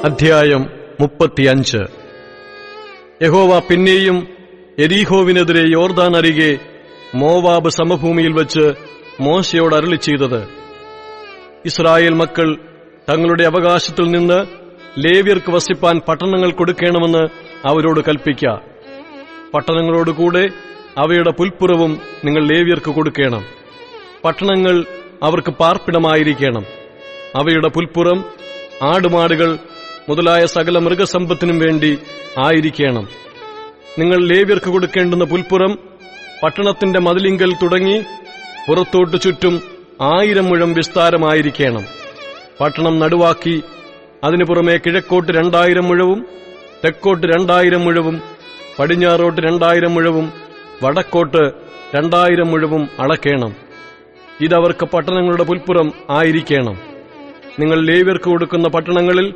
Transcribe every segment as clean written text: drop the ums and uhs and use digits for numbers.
അധ്യായം 35. യഹോവ പിന്നെയും യെരീഹോവിനെതിരെ യോർദാൻ അരികെ മോവാബ് സമഭൂമിയിൽ വച്ച് മോശയോട് അരുളിച്ചെയ്തത്: ഇസ്രായേൽ മക്കൾ തങ്ങളുടെ അവകാശത്തിൽ നിന്ന് ലേവ്യർക്ക് വസിപ്പാൻ പട്ടണങ്ങൾ കൊടുക്കണമെന്ന് അവരോട് കൽപ്പിക്ക. പട്ടണങ്ങളോടുകൂടെ അവയുടെ പുൽപ്പുറവും നിങ്ങൾ ലേവ്യർക്ക് കൊടുക്കണം. പട്ടണങ്ങൾ അവർക്ക് പാർപ്പിടമായിരിക്കണം. അവയുടെ പുൽപ്പുറം ആടുമാടുകൾ മുതലായ സകല മൃഗസമ്പത്തിനും വേണ്ടി ആയിരിക്കണം. നിങ്ങൾ ലേവ്യർക്ക് കൊടുക്കേണ്ടുന്ന പുൽപ്പുറം പട്ടണത്തിന്റെ മതിലിങ്കൽ തുടങ്ങി പുറത്തോട്ട് ചുറ്റും 1000 മുഴം വിസ്താരമായിരിക്കണം. പട്ടണം നടുവാക്കി അതിനു പുറമെ കിഴക്കോട്ട് 2000 മുഴവും തെക്കോട്ട് 2000 മുഴവും പടിഞ്ഞാറോട്ട് 2000 മുഴവും വടക്കോട്ട് 2000 മുഴവും അളക്കേണം. ഇതവർക്ക് പട്ടണങ്ങളുടെ പുൽപ്പുറം ആയിരിക്കണം. നിങ്ങൾ ലേവ്യർക്ക് കൊടുക്കുന്ന പട്ടണങ്ങളിൽ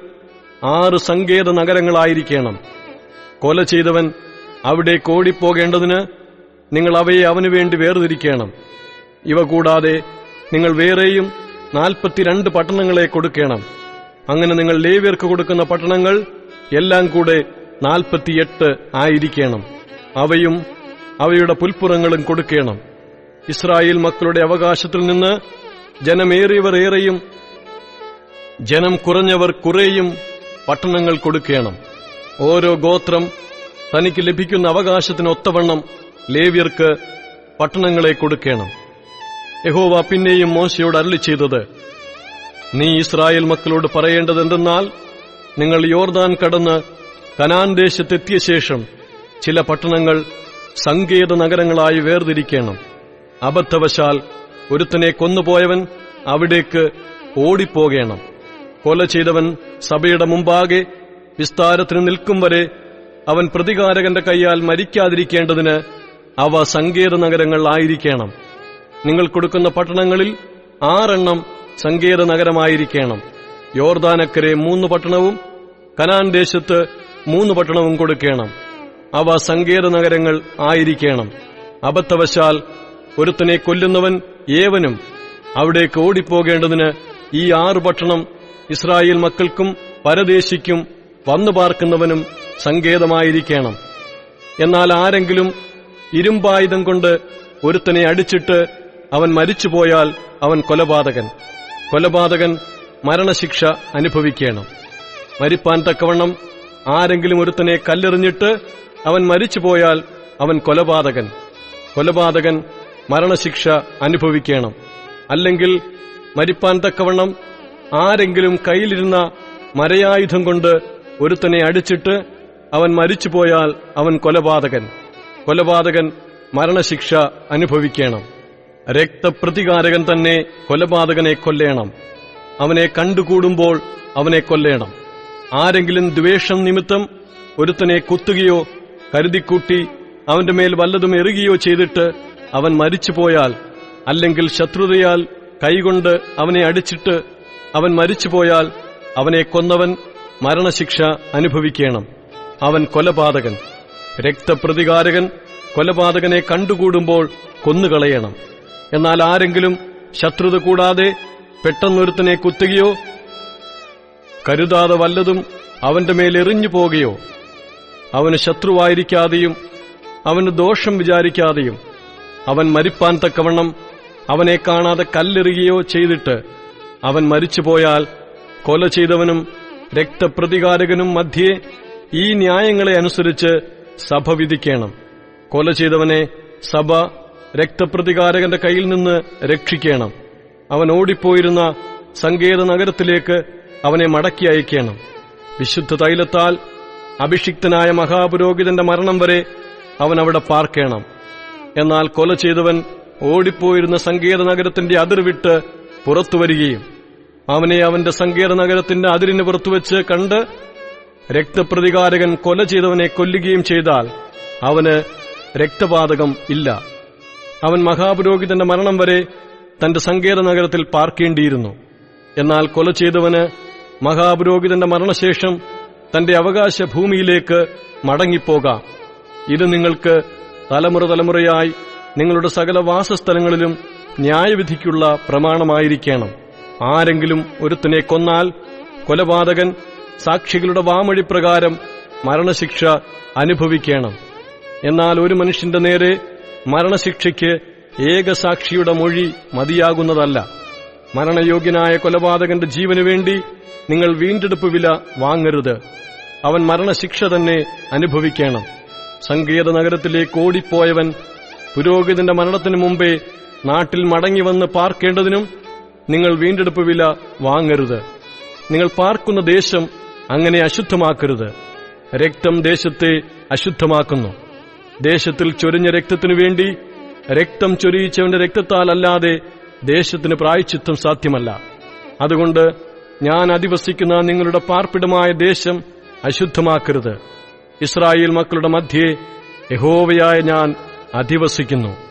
6 സങ്കേത നഗരങ്ങളായിരിക്കണം. കൊല ചെയ്തവൻ അവിടേക്ക് ഓടിപ്പോകേണ്ടതിന് നിങ്ങൾ അവയെ അവനുവേണ്ടി വേർതിരിക്കണം. ഇവ കൂടാതെ നിങ്ങൾ വേറെയും 42 പട്ടണങ്ങളെ കൊടുക്കണം. അങ്ങനെ നിങ്ങൾ ലേവ്യർക്ക് കൊടുക്കുന്ന പട്ടണങ്ങൾ എല്ലാം കൂടെ 48 ആയിരിക്കണം. അവയും അവയുടെ പുൽപ്പുറങ്ങളും കൊടുക്കണം. ഇസ്രായേൽ മക്കളുടെ അവകാശത്തിൽ നിന്ന് ജനമേറിയവർ ഏറെയും ജനം കുറഞ്ഞവർ കുറേയും പട്ടണങ്ങൾ കൊടുക്കണം. ഓരോ ഗോത്രം തനിക്ക് ലഭിക്കുന്ന അവകാശത്തിന് ഒത്തവണ്ണം ലേവ്യർക്ക് പട്ടണങ്ങളെ കൊടുക്കണം. യഹോവ പിന്നെയും മോശയോട് അരുളിച്ചെയ്തത്: നീ ഇസ്രായേൽ മക്കളോട് പറയേണ്ടതെന്തെന്നാൽ, നിങ്ങൾ യോർദാൻ കടന്ന് കനാൻ ദേശത്തെത്തിയ ശേഷം ചില പട്ടണങ്ങൾ സങ്കേത നഗരങ്ങളായി വേർതിരിക്കണം. അബദ്ധവശാൽ ഒരുത്തനെ കൊന്നുപോയവൻ അവിടേക്ക് ഓടിപ്പോകേണം. കൊല ചെയ്തവൻ സഭയുടെ മുമ്പാകെ വിസ്താരത്തിന് നിൽക്കും വരെ അവൻ പ്രതികാരകന്റെ കൈയാൽ മരിക്കാതിരിക്കേണ്ടതിന് അവ സങ്കേത നഗരങ്ങൾ ആയിരിക്കണം. നിങ്ങൾ കൊടുക്കുന്ന പട്ടണങ്ങളിൽ 6 സങ്കേത നഗരമായിരിക്കണം. യോർദാനക്കരെ 3 പട്ടണവും കനാൻ ദേശത്ത് 3 പട്ടണവും കൊടുക്കണം. അവ സങ്കേത നഗരങ്ങൾ ആയിരിക്കണം. അബദ്ധവശാൽ ഒരുത്തനെ കൊല്ലുന്നവൻ ഏവനും അവിടേക്ക് ഓടിപ്പോകേണ്ടതിന് ഈ 6 പട്ടണം ഇസ്രായേൽ മക്കൾക്കും പരദേശിക്കും വന്നു പാർക്കുന്നവനും സങ്കേതമായിരിക്കണം. എന്നാൽ ആരെങ്കിലും ഇരുമ്പായുധം കൊണ്ട് ഒരുത്തനെ അടിച്ചിട്ട് അവൻ മരിച്ചുപോയാൽ അവൻ കൊലപാതകൻ. കൊലപാതകൻ മരണശിക്ഷ അനുഭവിക്കണം. മരിപ്പാൻ തക്കവണ്ണം ആരെങ്കിലും ഒരുത്തനെ കല്ലെറിഞ്ഞിട്ട് അവൻ മരിച്ചുപോയാൽ അവൻ കൊലപാതകൻ. കൊലപാതകൻ മരണശിക്ഷ അനുഭവിക്കണം. അല്ലെങ്കിൽ മരിപ്പാൻ തക്കവണ്ണം ആരെങ്കിലും കയ്യിലിരുന്ന മരയായുധം കൊണ്ട് ഒരുത്തനെ അടിച്ചിട്ട് അവൻ മരിച്ചുപോയാൽ അവൻ കൊലപാതകൻ. കൊലപാതകൻ മരണശിക്ഷ അനുഭവിക്കണം. രക്തപ്രതികാരകൻ തന്നെ കൊലപാതകനെ കൊല്ലേണം. അവനെ കണ്ടുകൂടുമ്പോൾ അവനെ കൊല്ലേണം. ആരെങ്കിലും ദ്വേഷം നിമിത്തം ഒരുത്തനെ കുത്തുകയോ കരുതിക്കൂട്ടി അവന്റെ മേൽ വല്ലതും എറിയുകയോ ചെയ്തിട്ട് അവൻ മരിച്ചുപോയാൽ, അല്ലെങ്കിൽ ശത്രുതയാൽ കൈകൊണ്ട് അവനെ അടിച്ചിട്ട് അവൻ മരിച്ചുപോയാൽ അവനെ കൊന്നവൻ മരണശിക്ഷ അനുഭവിക്കണം. അവൻ കൊലപാതകൻ. രക്തപ്രതികാരകൻ കൊലപാതകനെ കണ്ടുകൂടുമ്പോൾ കൊന്നുകളയണം. എന്നാൽ ആരെങ്കിലും ശത്രുത കൂടാതെ പെട്ടെന്നൊരുത്തനെ കുത്തുകയോ കരുതാതെ വല്ലതും അവന്റെ മേൽ എറിഞ്ഞു പോകുകയോ അവന് ശത്രുവായിരിക്കാതെയും അവന് ദോഷം വിചാരിക്കാതെയും അവൻ മരിപ്പാൻ തക്കവണ്ണം അവനെ കാണാതെ കല്ലെറിയുകയോ ചെയ്തിട്ട് അവൻ മരിച്ചുപോയാൽ കൊല ചെയ്തവനും രക്തപ്രതികാരകനും മധ്യേ ഈ ന്യായങ്ങളെ അനുസരിച്ച് സഭ വിധിക്കണം. കൊല ചെയ്തവനെ സഭ രക്തപ്രതികാരകന്റെ കയ്യിൽ നിന്ന് രക്ഷിക്കണം. അവൻ ഓടിപ്പോയിരുന്ന സങ്കേത നഗരത്തിലേക്ക് അവനെ മടക്കി അയക്കണം. വിശുദ്ധ തൈലത്താൽ അഭിഷിക്തനായ മഹാപുരോഹിതന്റെ മരണം വരെ അവൻ അവിടെ പാർക്കണം. എന്നാൽ കൊല ചെയ്തവൻ ഓടിപ്പോയിരുന്ന സങ്കേത നഗരത്തിന്റെ അതിർ വിട്ട് പുറത്തുവരികയും അവനെ അവന്റെ സങ്കേത നഗരത്തിന്റെ അതിരിന് പുറത്തുവച്ച് കണ്ട് രക്തപ്രതികാരകൻ കൊല ചെയ്തവനെ കൊല്ലുകയും ചെയ്താൽ അവന് രക്തപാതകം ഇല്ല. അവൻ മഹാപുരോഹിതന്റെ മരണം വരെ തന്റെ സങ്കേത നഗരത്തിൽ പാർക്കേണ്ടിയിരുന്നു. എന്നാൽ കൊല ചെയ്തവന് മഹാപുരോഹിതന്റെ മരണശേഷം തന്റെ അവകാശ ഭൂമിയിലേക്ക് മടങ്ങിപ്പോകാം. ഇത് നിങ്ങൾക്ക് തലമുറ തലമുറയായി നിങ്ങളുടെ സകല വാസസ്ഥലങ്ങളിലും ന്യായവിധിക്കുള്ള പ്രമാണമായിരിക്കണം. ആരെങ്കിലും ഒരുത്തനെ കൊന്നാൽ കൊലപാതകൻ സാക്ഷികളുടെ വാമൊഴിപ്രകാരം മരണശിക്ഷ അനുഭവിക്കണം. എന്നാൽ ഒരു മനുഷ്യന്റെ നേരെ മരണശിക്ഷയ്ക്ക് ഏകസാക്ഷിയുടെ മൊഴി മതിയാകുന്നതല്ല. മരണയോഗ്യനായ കൊലപാതകന്റെ ജീവനുവേണ്ടി നിങ്ങൾ വീണ്ടെടുപ്പ് വില വാങ്ങരുത്. അവൻ മരണശിക്ഷ തന്നെ അനുഭവിക്കണം. സങ്കേത നഗരത്തിലേക്ക് ഓടിപ്പോയവൻ പുരോഹിതന്റെ മരണത്തിനു മുമ്പേ നാട്ടിൽ മടങ്ങിവന്ന് പാർക്കേണ്ടതിനും നിങ്ങൾ വീണ്ടെടുപ്പ് വില വാങ്ങരുത്. നിങ്ങൾ പാർക്കുന്ന ദേശം അങ്ങനെ അശുദ്ധമാക്കരുത്. രക്തം ദേശത്തെ അശുദ്ധമാക്കുന്നു. ദേശത്തിൽ ചൊരിഞ്ഞ രക്തത്തിനു വേണ്ടി രക്തം ചൊരിയിച്ചവന്റെ രക്തത്താൽ അല്ലാതെ ദേശത്തിന് പ്രായശ്ചിത്തം സാധ്യമല്ല. അതുകൊണ്ട് ഞാൻ അധിവസിക്കുന്ന നിങ്ങളുടെ പാർപ്പിടമായ ദേശം അശുദ്ധമാക്കരുത്. ഇസ്രായേൽ മക്കളുടെ മധ്യേ യഹോവയായ ഞാൻ അധിവസിക്കുന്നു.